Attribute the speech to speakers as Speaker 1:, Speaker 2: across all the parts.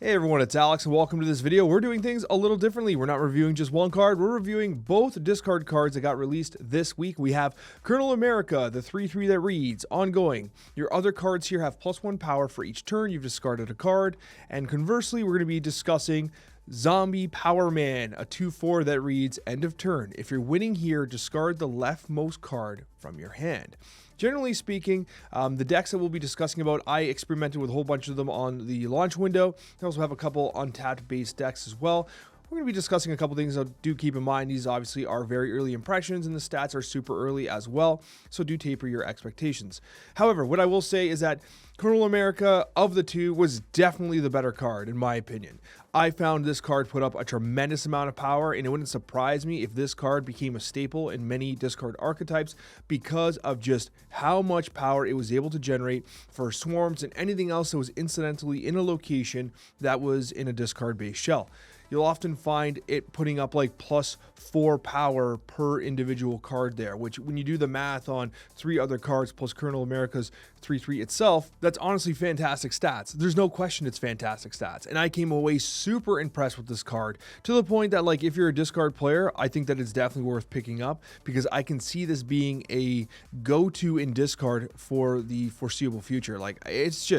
Speaker 1: Hey everyone, it's Alex and welcome to this video. We're doing things a little differently. We're not reviewing just one card, we're reviewing both discard cards that got released this week. We have Colonel America, the 3/3 that reads, ongoing. Your other cards here have +1 power for each turn you've discarded a card. And conversely, we're going to be discussing Zombie Power Man, a 2/4 that reads, end of turn. If you're winning here, discard the leftmost card from your hand. Generally speaking, the decks that we'll be discussing about, I experimented with a whole bunch of them on the launch window. I also have a couple untapped base decks as well. We're going to be discussing a couple things, so do keep in mind these obviously are very early impressions and the stats are super early as well, so do taper your expectations. However, what I will say is that Colonel America of the two was definitely the better card in my opinion. I found this card put up a tremendous amount of power, and it wouldn't surprise me if this card became a staple in many discard archetypes because of just how much power it was able to generate for swarms and anything else that was incidentally in a location that was in a discard based shell. You'll often find it putting up like +4 power per individual card there, which when you do the math on 3 other cards plus Colonel America's 3/3 itself, that's honestly fantastic stats. There's no question it's fantastic stats. And I came away super impressed with this card to the point that, like, if you're a discard player, I think that it's definitely worth picking up because I can see this being a go-to in discard for the foreseeable future. Like, it's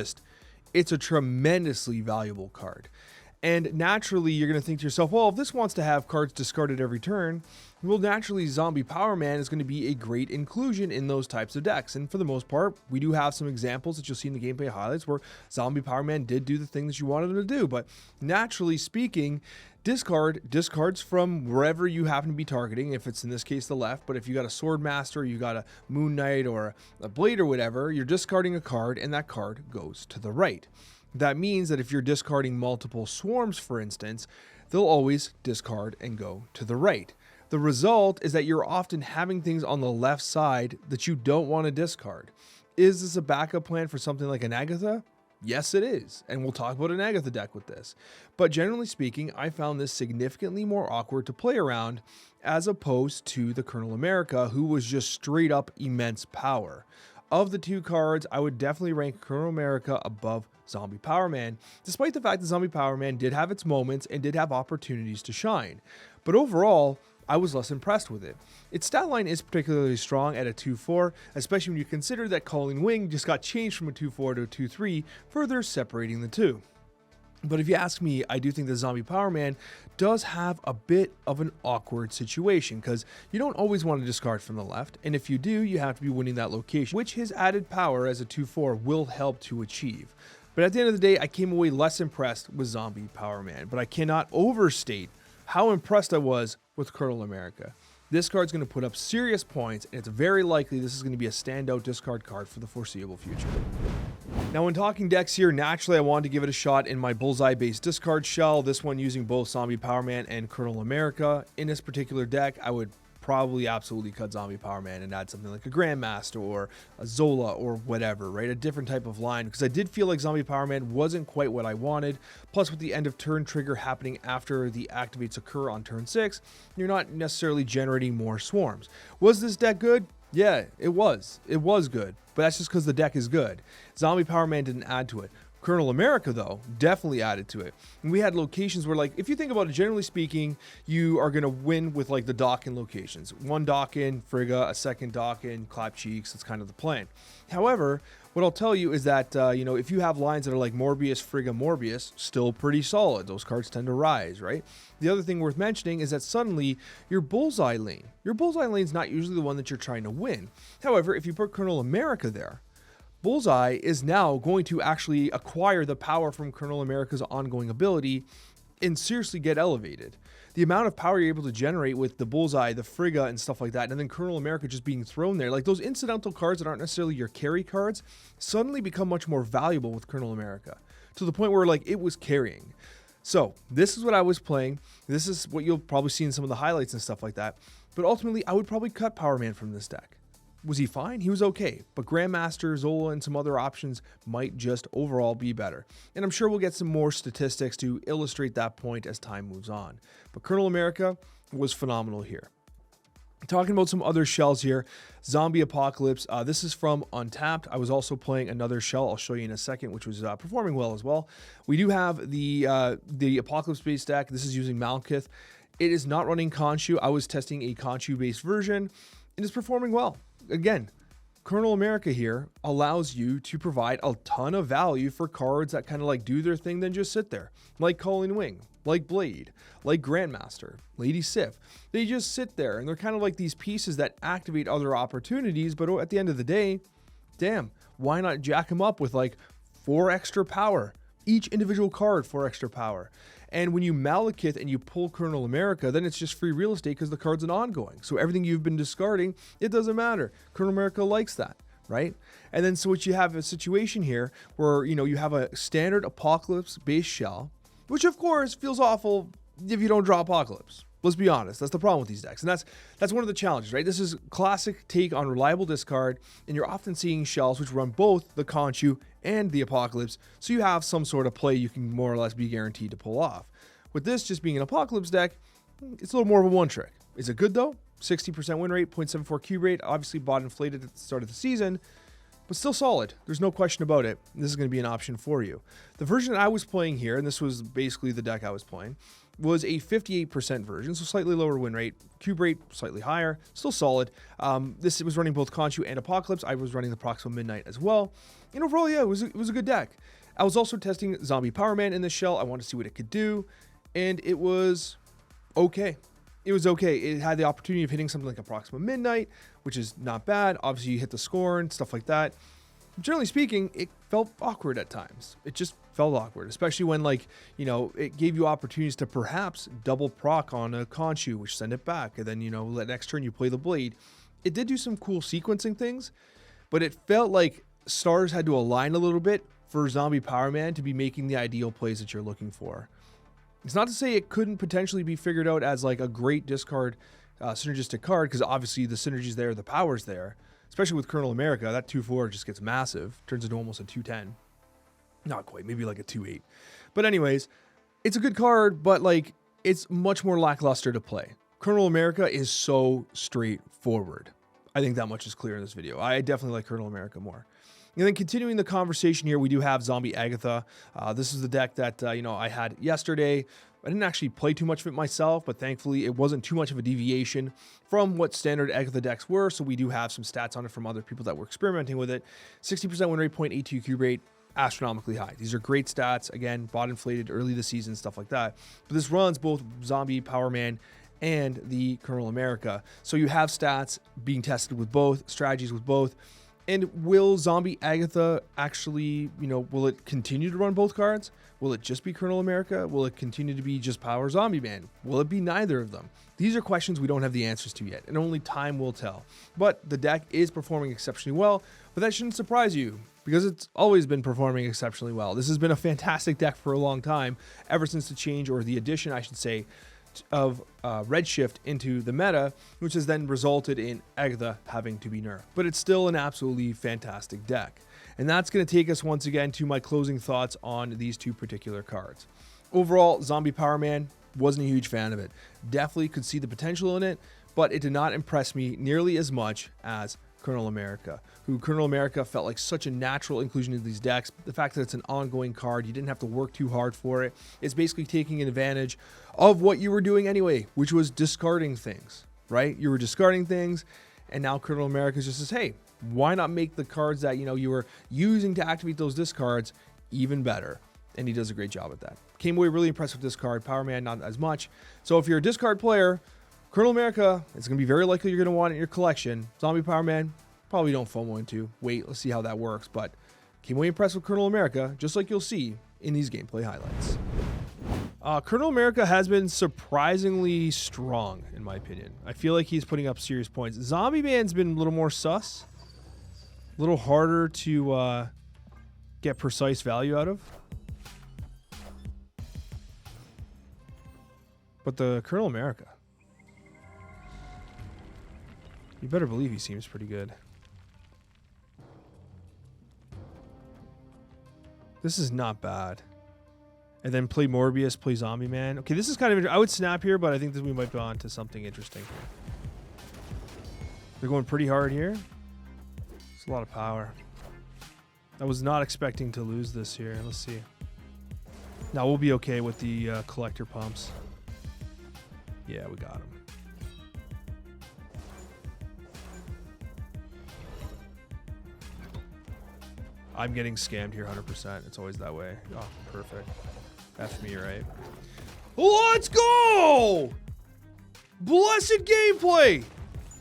Speaker 1: a tremendously valuable card. And naturally, you're going to think to yourself, well, if this wants to have cards discarded every turn, well, naturally, Zombie Power Man is going to be a great inclusion in those types of decks. And for the most part, we do have some examples that you'll see in the gameplay highlights where Zombie Power Man did do the thing that you wanted him to do. But naturally speaking, discards from wherever you happen to be targeting, if it's in this case the left, but if you got a Sword Master, you got a Moon Knight or a Blade or whatever, you're discarding a card and that card goes to the right. That means that if you're discarding multiple swarms, for instance, they'll always discard and go to the right. The result is that you're often having things on the left side that you don't want to discard. Is this a backup plan for something like an Agatha? Yes, it is. And we'll talk about an Agatha deck with this. But generally speaking, I found this significantly more awkward to play around as opposed to the Colonel America, who was just straight up immense power. Of the two cards, I would definitely rank Colonel America above Zombie Power Man, despite the fact that Zombie Power Man did have its moments and did have opportunities to shine. But overall, I was less impressed with it. Its stat line is particularly strong at a 2/4, especially when you consider that Calling Wing just got changed from a 2/4 to a 2/3, further separating the two. But if you ask me, I do think that Zombie Power Man does have a bit of an awkward situation because you don't always want to discard from the left, and if you do, you have to be winning that location, which his added power as a 2/4 will help to achieve. But at the end of the day, I came away less impressed with Zombie Power Man, but I cannot overstate how impressed I was with Colonel America. This card's going to put up serious points, and it's very likely this is going to be a standout discard card for the foreseeable future. Now, when talking decks here, naturally I wanted to give it a shot in my Bullseye based discard shell, this one using both Zombie Power Man and Colonel America. In this particular deck, I would probably absolutely cut Zombie Power Man and add something like a Grandmaster or a Zola or whatever, right? A different type of line, because I did feel like Zombie Power Man wasn't quite what I wanted. Plus, with the end of turn trigger happening after the activates occur on turn 6, you're not necessarily generating more swarms. Was this deck good? Yeah, it was. It was good, but that's just because the deck is good. Zombie Power Man didn't add to it. Colonel America, though, definitely added to it. And we had locations where, like, if you think about it, generally speaking, you are going to win with, like, the dock-in locations. One dock-in, Frigga, a second dock-in, Clap Cheeks. That's kind of the plan. However, what I'll tell you is that, if you have lines that are like Morbius, Frigga, Morbius, still pretty solid. Those cards tend to rise, right? The other thing worth mentioning is that suddenly your Bullseye lane is not usually the one that you're trying to win. However, if you put Colonel America there, Bullseye is now going to actually acquire the power from Colonel America's ongoing ability and seriously get elevated. The amount of power you're able to generate with the Bullseye, the Frigga, and stuff like that, and then Colonel America just being thrown there, like those incidental cards that aren't necessarily your carry cards, suddenly become much more valuable with Colonel America, to the point where, like, it was carrying. So this is what I was playing. This is what you'll probably see in some of the highlights and stuff like that. But ultimately, I would probably cut Power Man from this deck. Was he fine? He was okay, but Grandmaster, Zola, and some other options might just overall be better. And I'm sure we'll get some more statistics to illustrate that point as time moves on. But Colonel America was phenomenal here. Talking about some other shells here, Zombie Apocalypse. This is from Untapped. I was also playing another shell I'll show you in a second, which was performing well as well. We do have the Apocalypse-based deck. This is using Malekith. It is not running Khonshu. I was testing a Khonshu-based version. It is performing well. Again, Colonel America here allows you to provide a ton of value for cards that kind of like do their thing, then just sit there. Like Calling Wing, like Blade, like Grandmaster, Lady Sif. They just sit there and they're kind of like these pieces that activate other opportunities, but at the end of the day, damn, why not jack them up with like 4 extra power? Each individual card 4 extra power. And when you Malekith and you pull Colonel America, then it's just free real estate because the card's an ongoing. So everything you've been discarding, it doesn't matter. Colonel America likes that, right? And then so what you have a situation here where, you know, you have a standard Apocalypse-based shell, which of course feels awful if you don't draw Apocalypse. Let's be honest, that's the problem with these decks. And that's one of the challenges, right? This is classic take on reliable discard, and you're often seeing shells which run both the Khonshu and the Apocalypse, so you have some sort of play you can more or less be guaranteed to pull off. With this just being an Apocalypse deck, it's a little more of a one trick. Is it good though? 60% win rate, 0.74 cube rate, obviously bought inflated at the start of the season, but still solid. There's no question about it. This is going to be an option for you. The version that I was playing here, and this was basically the deck I was playing, was a 58% version, so slightly lower win rate, cube rate slightly higher, still solid. This was running both Khonshu and Apocalypse. I was running the Proxima Midnight as well. And overall, yeah, it was a good deck. I was also testing Zombie Power Man in this shell. I wanted to see what it could do, and it was okay. It was okay. It had the opportunity of hitting something like a Proxima Midnight, which is not bad. Obviously, you hit the scorn, stuff like that. Generally speaking, it felt awkward at times. It just felt awkward, especially when, like, you know, it gave you opportunities to perhaps double proc on a Khonshu, which send it back, and then, you know, let next turn you play the Blade. It did do some cool sequencing things, but it felt like stars had to align a little bit for Zombie Power Man to be making the ideal plays that you're looking for. It's not to say it couldn't potentially be figured out as like a great discard synergistic card, because obviously the synergy's there, the power's there. Especially with Colonel America, that 2-4 just gets massive. Turns into almost a 2-10. Not quite, maybe like a 2-8. But anyways, it's a good card, but like it's much more lackluster to play. Colonel America is so straightforward. I think that much is clear in this video. I definitely like Colonel America more. And then continuing the conversation here, we do have Zombie Agatha. This is the deck that you know, I had yesterday. I didn't actually play too much of it myself, but thankfully it wasn't too much of a deviation from what standard Agatha decks were, so we do have some stats on it from other people that were experimenting with it. 60% win rate, 0.82 cube rate, astronomically high. These are great stats. Again, bot inflated early this season, stuff like that. But this runs both Zombie Power Man and the Colonel America. So you have stats being tested with both, strategies with both. And will Zombie Agatha actually, you know, will it continue to run both cards? Will it just be Colonel America? Will it continue to be just Power Zombie Man? Will it be neither of them? These are questions we don't have the answers to yet, and only time will tell. But the deck is performing exceptionally well, but that shouldn't surprise you, because it's always been performing exceptionally well. This has been a fantastic deck for a long time, ever since the change, or the addition, I should say, of Redshift into the meta, which has then resulted in Agatha having to be nerfed. But it's still an absolutely fantastic deck. And that's going to take us once again to my closing thoughts on these two particular cards. Overall, Zombie Power Man, wasn't a huge fan of it. Definitely could see the potential in it, but it did not impress me nearly as much as Colonel America, who Colonel America felt like such a natural inclusion in these decks. The fact that it's an ongoing card, you didn't have to work too hard for it. It's basically taking advantage of what you were doing anyway, which was discarding things, right? You were discarding things, and now Colonel America just says, hey, why not make the cards that, you know, you were using to activate those discards even better? And he does a great job at that. Came away really impressed with this card. Power Man, not as much. So if you're a discard player, Colonel America, it's going to be very likely you're going to want it in your collection. Zombie Power Man, probably don't FOMO into. Wait, let's see how that works. But came away impressed with Colonel America, just like you'll see in these gameplay highlights. Colonel America has been surprisingly strong, in my opinion. I feel like he's putting up serious points. Zombie Man's been a little more sus. A little harder to get precise value out of. But the Colonel America, you better believe he seems pretty good. This is not bad. And then play Morbius, play Zombie Man. Okay, this is kind of... I would snap here, but I think that we might be on to something interesting. They're going pretty hard here. It's a lot of power. I was not expecting to lose this here. Let's see. Now we'll be okay with the collector pumps. Yeah, we got him. I'm getting scammed here 100%. It's always that way. Oh, perfect. That's me, right? Let's go! Blessed gameplay!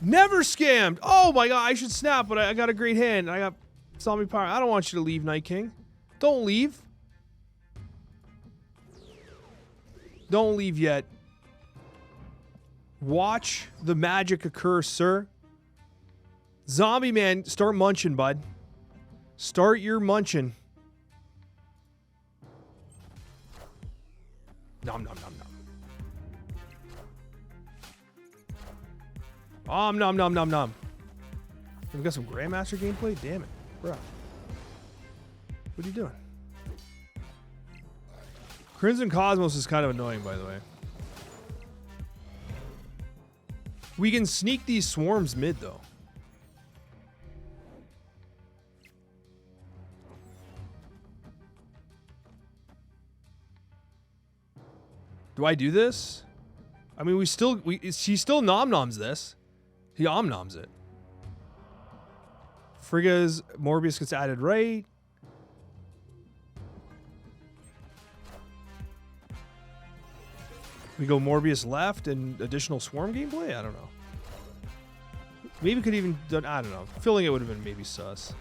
Speaker 1: Never scammed. Oh my god, I should snap, but I got a great hand. I got zombie power. I don't want you to leave, Night King. Don't leave. Don't leave yet. Watch the magic occur, sir. Zombie man, start munching, bud. Start your munching. Nom nom nom nom. Nom nom nom nom. We got some Grandmaster gameplay? Damn it. Bro. What are you doing? Crimson Cosmos is kind of annoying, by the way. We can sneak these swarms mid, though. Do I do this? I mean, she still nom-noms this. He om-noms it. Frigga's Morbius gets added right. We go Morbius left and additional swarm gameplay? I don't know. Maybe could even done, I don't know. Filling it would have been maybe sus.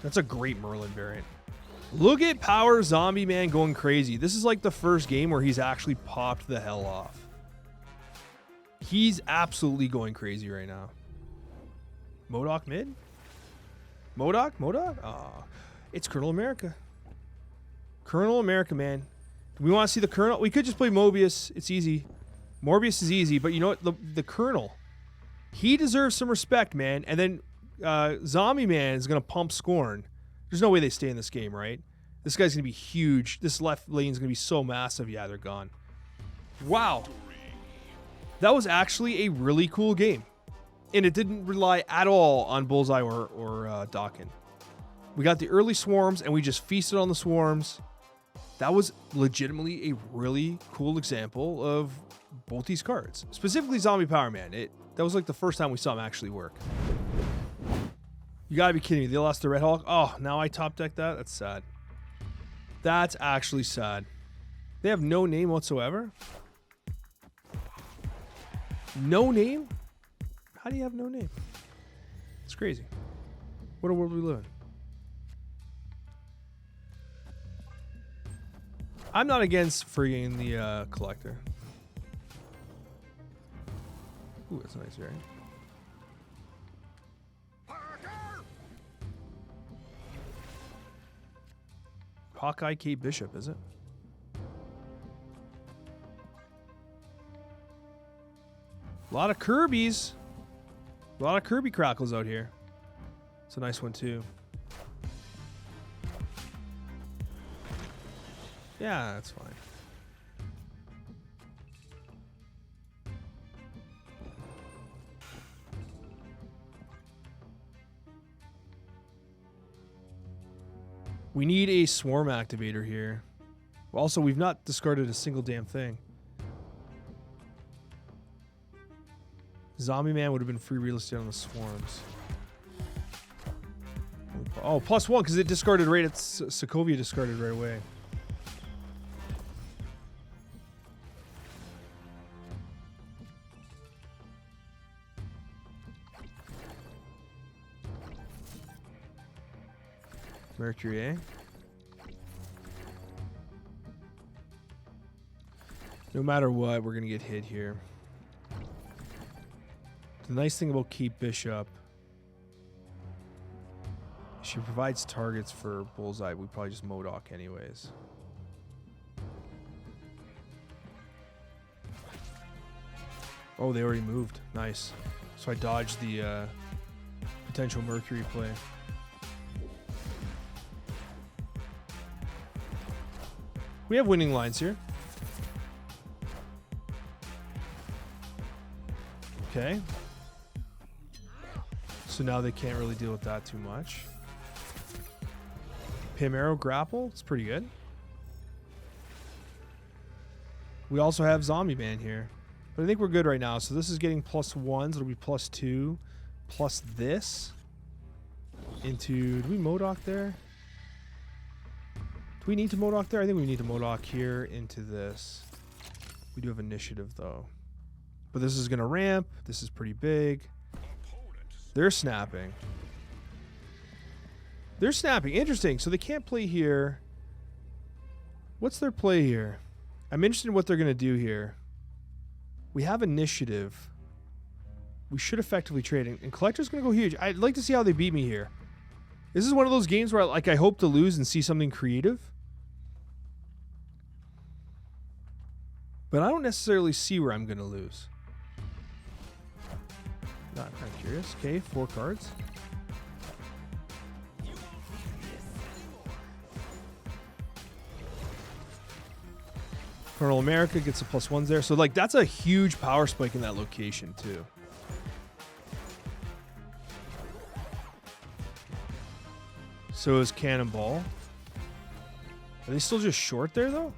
Speaker 1: That's a great Merlin variant. Look at Power Zombie Man going crazy. This is like the first game where he's actually popped the hell off. He's absolutely going crazy right now. MODOK mid? MODOK? MODOK? Oh, it's Colonel America. Colonel America, man. Do we want to see the Colonel? We could just play Mobius. It's easy. Morbius is easy, but you know what? The Colonel, he deserves some respect, man. And then Zombie Man is going to pump Scorn. There's no way they stay in this game, right? This guy's going to be huge. This left lane is going to be so massive. Yeah, they're gone. Wow. That was actually a really cool game. And it didn't rely at all on Bullseye or Dawkins. We got the early swarms, and we just feasted on the swarms. That was legitimately a really cool example of both these cards. Specifically Zombie Power Man. That was like the first time we saw him actually work. You gotta be kidding me. They lost the Red Hulk. Oh, now I top deck that? That's sad. That's actually sad. They have no name whatsoever? No name? How do you have no name? It's crazy. What a world we live in. I'm not against freeing the collector. Ooh, that's a nice variant. Hawkeye K Bishop, is it? A lot of Kirby's. A lot of Kirby crackles out here. It's a nice one too. Yeah, that's fine. We need a swarm activator here. Also, we've not discarded a single damn thing. Zombie Man would have been free real estate on the swarms. Oh, +1 because it discarded right at Sokovia discarded right away. Mercury, eh? No matter what, we're going to get hit here. The nice thing about Keep Bishop, she provides targets for Bullseye. We probably just MODOK anyways. Oh, they already moved. Nice. So I dodged the potential Mercury play. We have winning lines here. Okay. So now they can't really deal with that too much. Pim Arrow Grapple. It's pretty good. We also have Zombie Man here. But I think we're good right now. So this is getting +1s. It'll be +2. Plus this. Into... Do we Modok there? Do we need to Modok there? I think we need to Modok here into this. We do have initiative though. But this is going to ramp. This is pretty big. They're snapping. They're snapping. Interesting. So they can't play here. What's their play here? I'm interested in what they're going to do here. We have initiative. We should effectively trade. And Collector's going to go huge. I'd like to see how they beat me here. This is one of those games where I hope to lose and see something creative. But I don't necessarily see where I'm going to lose. Not kind of curious. Okay, 4 cards. Colonel America gets the +1s there. So, like, that's a huge power spike in that location, too. So is Cannonball. Are they still just short there, though?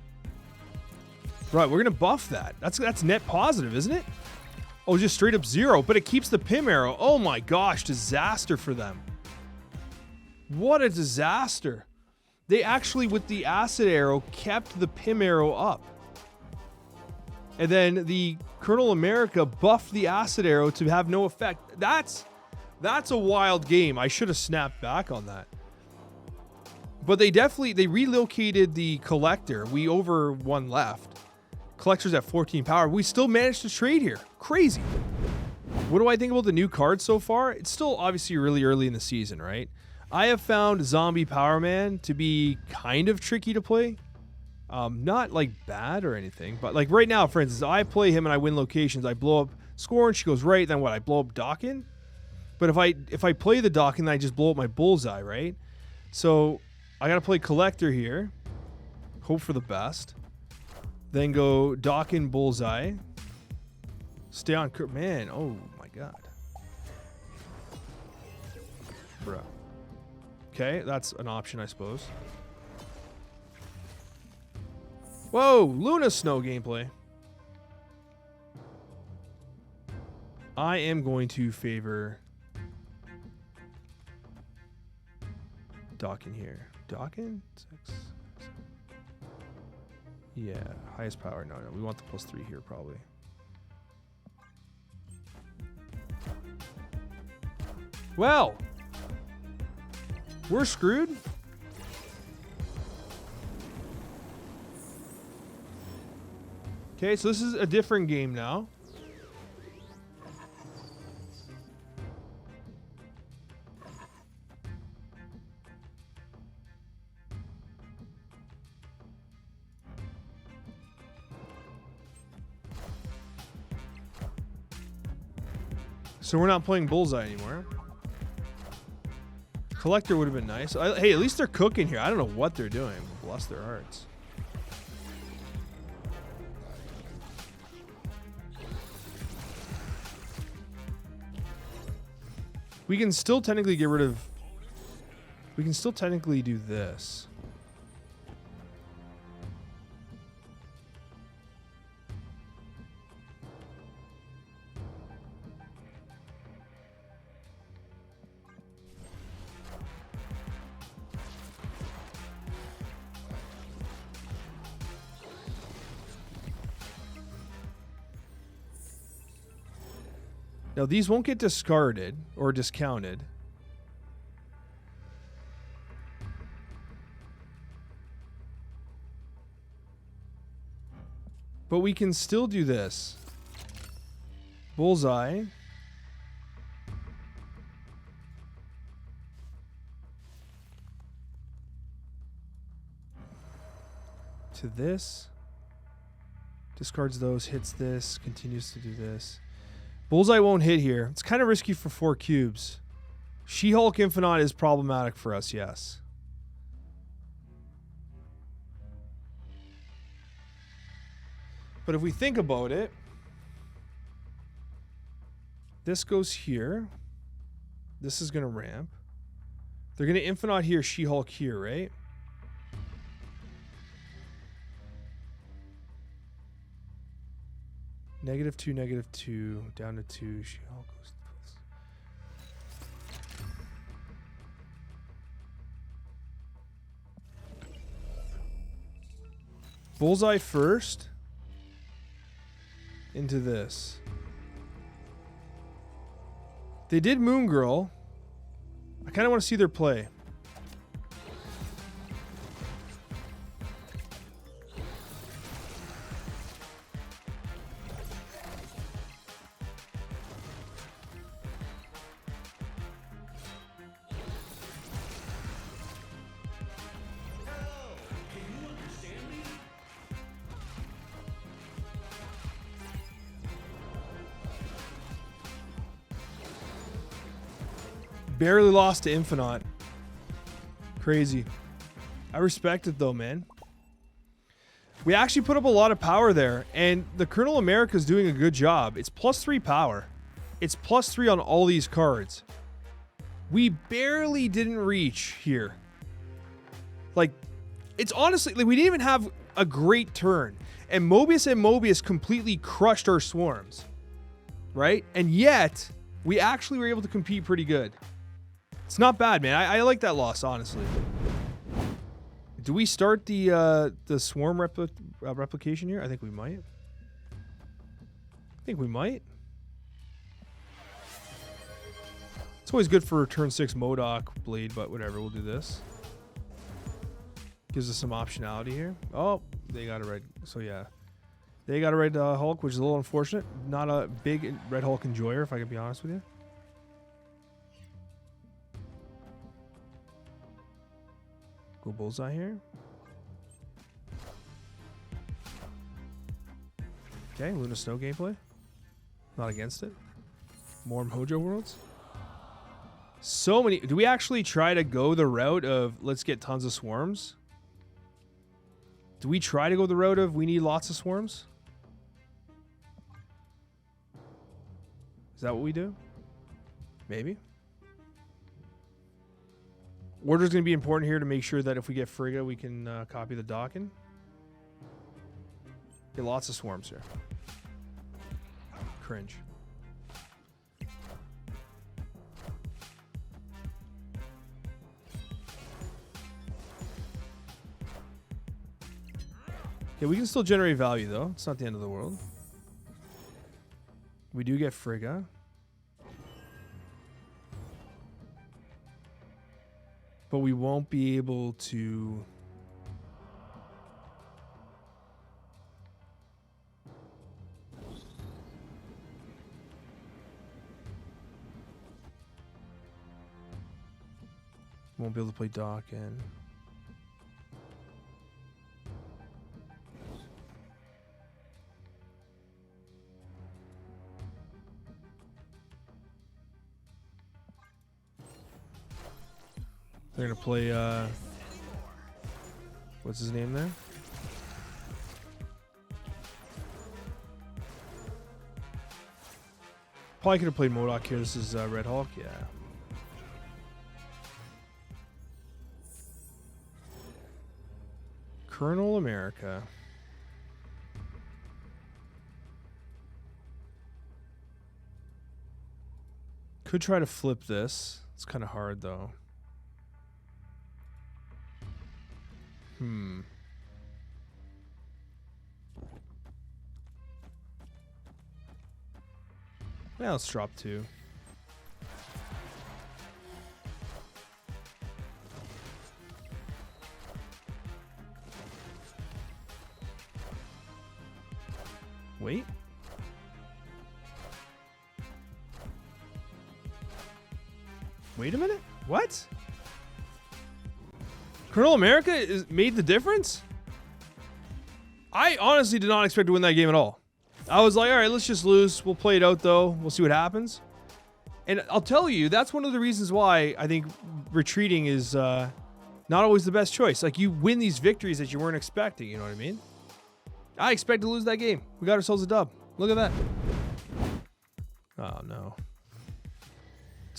Speaker 1: Right, we're going to buff that. That's net positive, isn't it? Oh, just straight up 0, but it keeps the Pim Arrow. Oh my gosh, disaster for them. What a disaster. They actually, with the Acid Arrow, kept the Pim Arrow up. And then the Colonel America buffed the Acid Arrow to have no effect. That's a wild game. I should have snapped back on that. But they relocated the Collector. We over 1 left. Collector's at 14 power. We still managed to trade here. Crazy. What do I think about the new cards so far? It's still obviously really early in the season, right? I have found Zombie Power Man to be kind of tricky to play. Not like bad or anything, but like right now, for instance, I play him and I win locations. I blow up Scorn, she goes right, then what? I blow up Dawkin? But if I play the Dawkin, then I just blow up my Bullseye, right? So I gotta play Collector here. Hope for the best. Then go Dawkin Bullseye. Stay on man, oh my god. Bruh. Okay, that's an option, I suppose. Whoa, Luna Snow gameplay. I am going to favor Dawkin here. Dawkin? 6. Yeah, highest power. No, we want the +3 here probably. Well, we're screwed. Okay, so this is a different game now. So we're not playing Bullseye anymore. Collector would have been nice. Hey, at least they're cooking here. I don't know what they're doing. Bless their hearts. We can still technically get rid of... We can still technically do this. Now, these won't get discarded or discounted. But we can still do this. Bullseye. To this. Discards those, hits this, continues to do this. Bullseye won't hit here. It's kind of risky for 4 cubes. She-Hulk Infinite is problematic for us, yes. But if we think about it, This goes here. This is going to ramp. They're going to Infinite here, She-Hulk here, right? -2, -2, down to 2. She-Hulk goes. Bullseye first. Into this. They did Moon Girl. I kind of want to see their play. Barely lost to Infinite. Crazy. I respect it though, man. We actually put up a lot of power there, and the Colonel America is doing a good job. It's +3 power. It's +3 on all these cards. We barely didn't reach here. Like, it's honestly, like, we didn't even have a great turn. And Mobius completely crushed our swarms. Right? And yet, we actually were able to compete pretty good. It's not bad, man. I like that loss, honestly. Do we start the swarm replication here? I think we might. It's always good for turn 6 MODOK blade, but whatever. We'll do this. Gives us some optionality here. Oh, they got a red. So yeah, they got a red Hulk, which is a little unfortunate. Not a big red Hulk enjoyer, if I can be honest with you. Go Bullseye here. Okay, Luna Snow gameplay. Not against it. More Mojo Worlds. So many. Do we actually try to go the route of let's get tons of swarms? Do we try to go the route of we need lots of swarms? Is that what we do? Maybe. Order's going to be important here to make sure that if we get Frigga, we can copy the Dawkin. Get lots of swarms here. Cringe. Okay, we can still generate value, though. It's not the end of the world. We do get Frigga. But we won't be able to... Won't be able to play Dawkin. They're going to play, what's his name there? Probably could have played MODOK here. This is Red Hulk, yeah. Colonel America. Could try to flip this. It's kind of hard, though. Yeah, let's drop 2. Wait. Wait a minute. What? Colonel America made the difference? I honestly did not expect to win that game at all. I was like, all right, let's just lose. We'll play it out, though. We'll see what happens. And I'll tell you, that's one of the reasons why I think retreating is not always the best choice. Like, you win these victories that you weren't expecting, you know what I mean? I expect to lose that game. We got ourselves a dub. Look at that. Oh, no.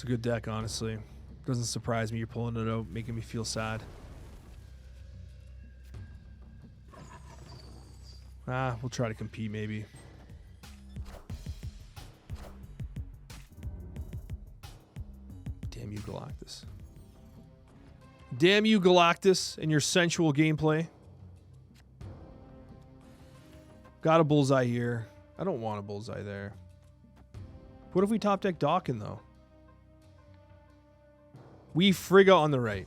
Speaker 1: It's a good deck, honestly. Doesn't surprise me you're pulling it out, making me feel sad. We'll try to compete maybe. Damn you, Galactus. Damn you, Galactus, and your sensual gameplay. Got a Bullseye here. I don't want a Bullseye there. What if we top deck Dawkin, though? We Frigga on the right.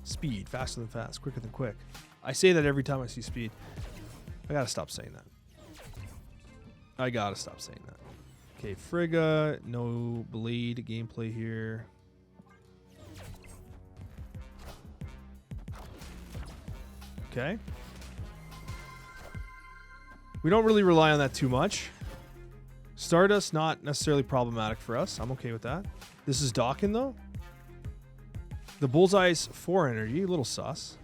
Speaker 1: Speed. Faster than fast. Quicker than quick. I say that every time I see speed. I gotta stop saying that. I gotta stop saying that. Okay, Frigga. No Blade gameplay here. Okay. We don't really rely on that too much. Stardust, not necessarily problematic for us. I'm okay with that. This is Dawkin, though. The Bullseye's 4 energy. A little sus.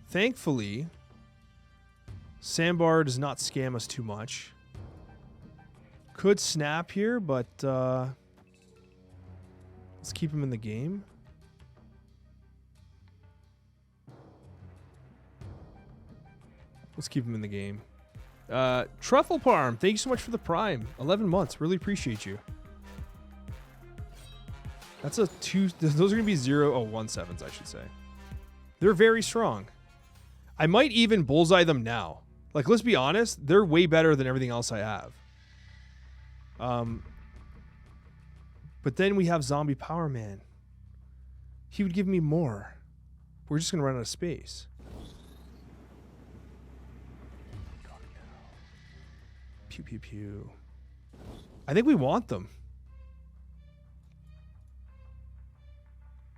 Speaker 1: Thankfully, Sandbar does not scam us too much. Could snap here, but let's keep him in the game. Let's keep him in the game. Truffle Parm, thank you so much for the Prime. 11 months. Really appreciate you. That's a 2. Those are going to be 1/7s, I should say. They're very strong. I might even Bullseye them now. Like, let's be honest. They're way better than everything else I have. But then we have Zombie Power Man. He would give me more. We're just going to run out of space. Pew, pew, pew. I think we want them.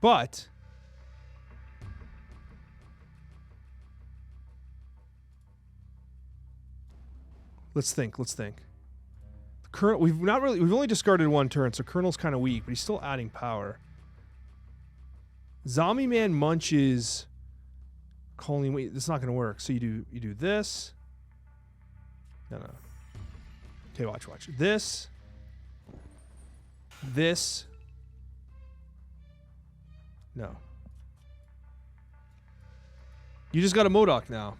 Speaker 1: But let's think. The Colonel, we've only discarded 1 turn, so Colonel's kind of weak, but he's still adding power. Zombie Man munches Colleen. Wait, that's not going to work. So you do this. No. Okay, watch. This. No. You just got a MODOK now.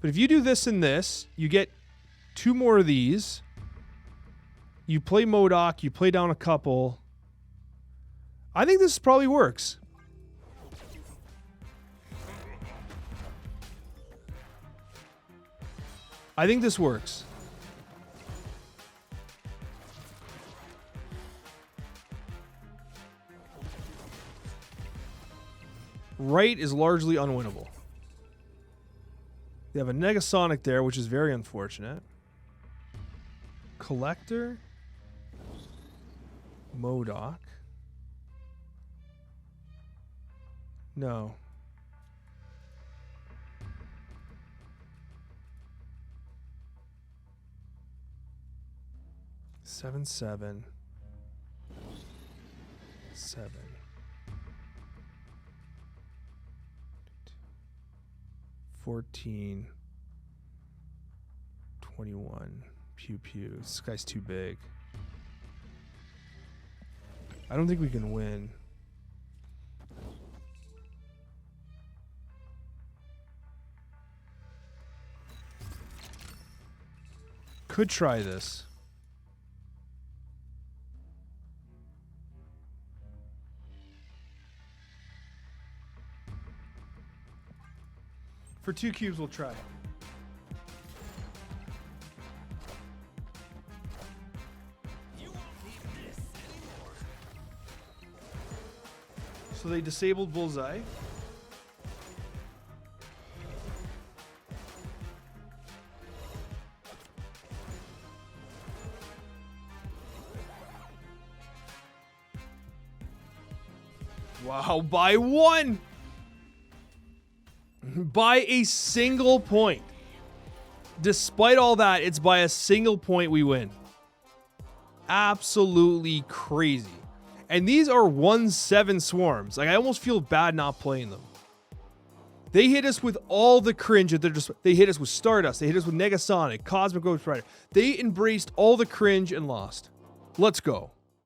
Speaker 1: But if you do this and this, you get 2 more of these. You play MODOK, you play down a couple. I think this probably works. I think this works. Right is largely unwinnable. They have a Negasonic there, which is very unfortunate. Collector. MODOK. No. Seven. 14. 21. Pew pew. This guy's too big. I don't think we can win. Could try this. For 2 cubes, we'll try. So they disabled Bullseye. Wow, by 1! By a single point. Despite all that, it's by a single point we win. Absolutely crazy. And these are 1/7 swarms. Like, I almost feel bad not playing them. They hit us with all the cringe that they hit us with Stardust, they hit us with Negasonic, Cosmic Ghost Rider. They embraced all the cringe and lost. Let's go.